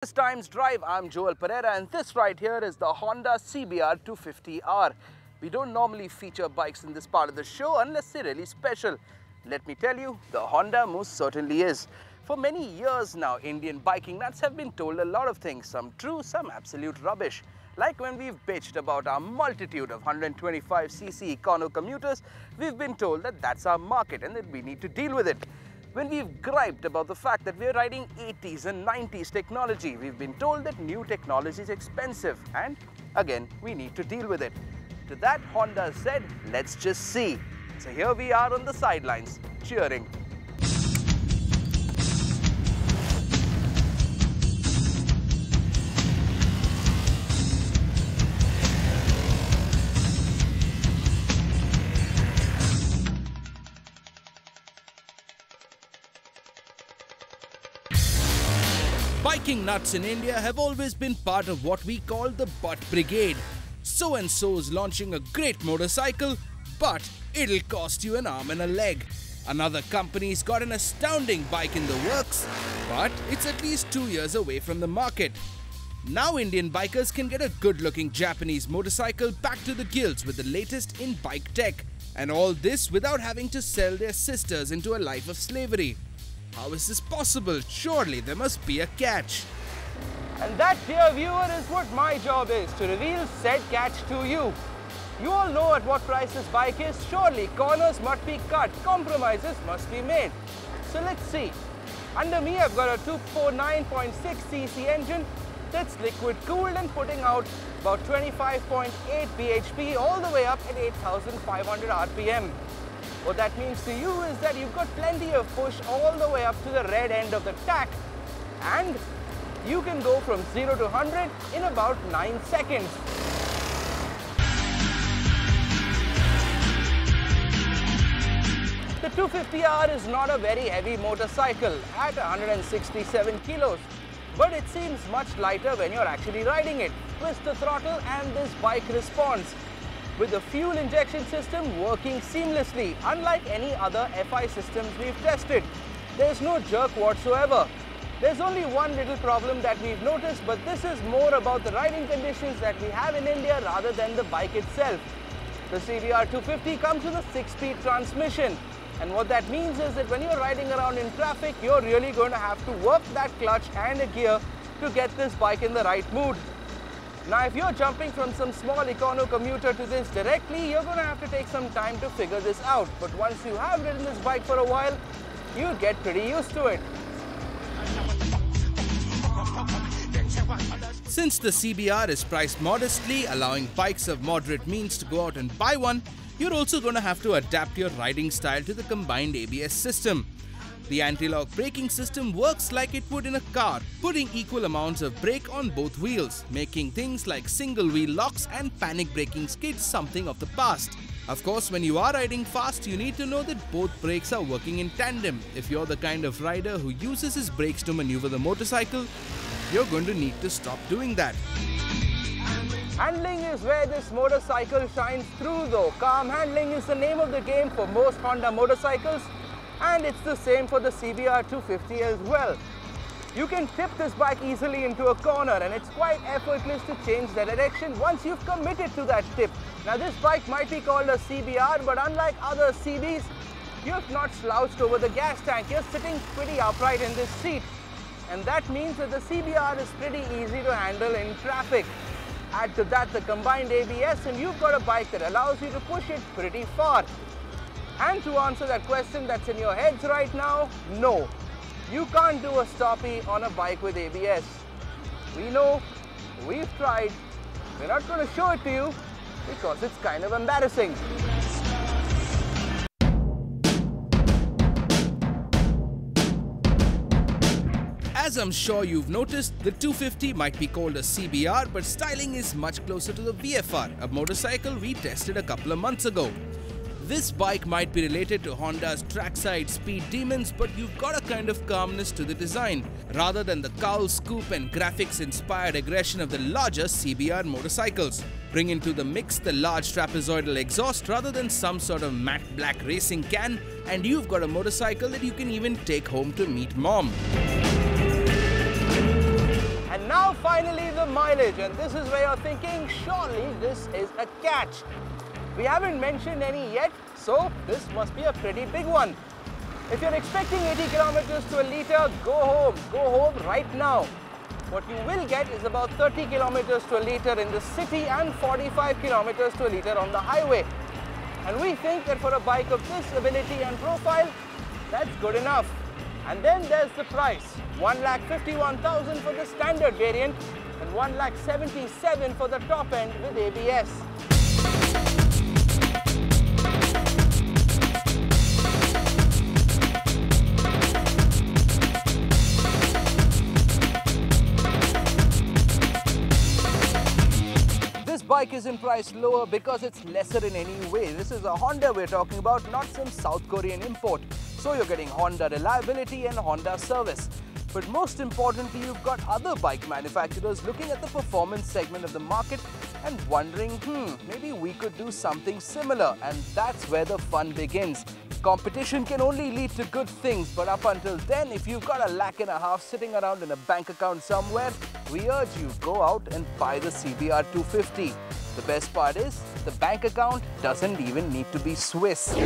This time's drive, I'm Joel Pereira, and this right here is the Honda CBR250R. We don't normally feature bikes in this part of the show unless they're really special. Let me tell you, the Honda most certainly is. For many years now, Indian biking nuts have been told a lot of things, some true, some absolute rubbish. Like when we've bitched about our multitude of 125cc econo commuters, we've been told that that's our market and that we need to deal with it. When we've griped about the fact that we're riding 80s and 90s technology, we've been told that new technology is expensive and again, we need to deal with it. To that, Honda said, let's just see. So here we are on the sidelines, cheering. Biking nuts in India have always been part of what we call the butt brigade. So-and-so's launching a great motorcycle, but it'll cost you an arm and a leg. Another company's got an astounding bike in the works, but it's at least 2 years away from the market. Now Indian bikers can get a good-looking Japanese motorcycle back to the gills with the latest in bike tech. And all this without having to sell their sisters into a life of slavery. How is this possible? Surely there must be a catch. And that, dear viewer, is what my job is, to reveal said catch to you. You all know at what price this bike is. Surely corners must be cut, compromises must be made. So let's see. Under me I've got a 249.6cc engine that's liquid cooled and putting out about 25.8 bhp all the way up at 8,500 rpm. What that means to you is that you've got plenty of push all the way up to the red end of the tack, and you can go from 0 to 100 in about 9 seconds. The 250R is not a very heavy motorcycle at 167 kilos, but it seems much lighter when you're actually riding it. Twist the throttle and this bike responds, with the fuel injection system working seamlessly, unlike any other FI systems we've tested. There's no jerk whatsoever. There's only one little problem that we've noticed, but this is more about the riding conditions that we have in India rather than the bike itself. The CBR250 comes with a 6-speed transmission, and what that means is that when you're riding around in traffic, you're really going to have to work that clutch and a gear to get this bike in the right mood. Now, if you're jumping from some small econo commuter to this directly, you're going to have to take some time to figure this out. But once you have ridden this bike for a while, you'll get pretty used to it. Since the CBR is priced modestly, allowing bikes of moderate means to go out and buy one, you're also going to have to adapt your riding style to the combined ABS system. The anti-lock braking system works like it would in a car, putting equal amounts of brake on both wheels, making things like single-wheel locks and panic braking skids something of the past. Of course, when you are riding fast, you need to know that both brakes are working in tandem. If you're the kind of rider who uses his brakes to maneuver the motorcycle, you're going to need to stop doing that. Handling is where this motorcycle shines through though. Calm handling is the name of the game for most Honda motorcycles, and it's the same for the CBR250 as well. You can tip this bike easily into a corner, and it's quite effortless to change the direction once you've committed to that tip. Now this bike might be called a CBR, but unlike other CBs, you've not slouched over the gas tank. You're sitting pretty upright in this seat, and that means that the CBR is pretty easy to handle in traffic. Add to that the combined ABS, and you've got a bike that allows you to push it pretty far. And to answer that question that's in your heads right now, no, you can't do a stoppie on a bike with ABS. We know, we've tried, we're not going to show it to you because it's kind of embarrassing. As I'm sure you've noticed, the 250 might be called a CBR, but styling is much closer to the VFR, a motorcycle we tested a couple of months ago. This bike might be related to Honda's trackside speed demons, but you've got a kind of calmness to the design, rather than the cowl, scoop and graphics-inspired aggression of the larger CBR motorcycles. Bring into the mix the large trapezoidal exhaust rather than some sort of matte black racing can, and you've got a motorcycle that you can even take home to meet mom. finally the mileage, and this is where you're thinking, surely this is a catch. We haven't mentioned any yet, so this must be a pretty big one. If you're expecting 80 kilometers to a litre, go home right now. What you will get is about 30 kilometers to a litre in the city and 45 kilometers to a litre on the highway. And we think that for a bike of this ability and profile, that's good enough. And then there's the price, 1,51,000 for the standard variant and 1,77,000 for the top end with ABS. This bike is in price lower because it's lesser in any way. This is a Honda we're talking about, not some South Korean import. So you're getting Honda reliability and Honda service. But most importantly, you've got other bike manufacturers looking at the performance segment of the market and wondering, maybe we could do something similar. And that's where the fun begins. Competition can only lead to good things, but up until then, if you've got $1.5 lakh sitting around in a bank account somewhere, we urge you, go out and buy the CBR250. The best part is, the bank account doesn't even need to be Swiss.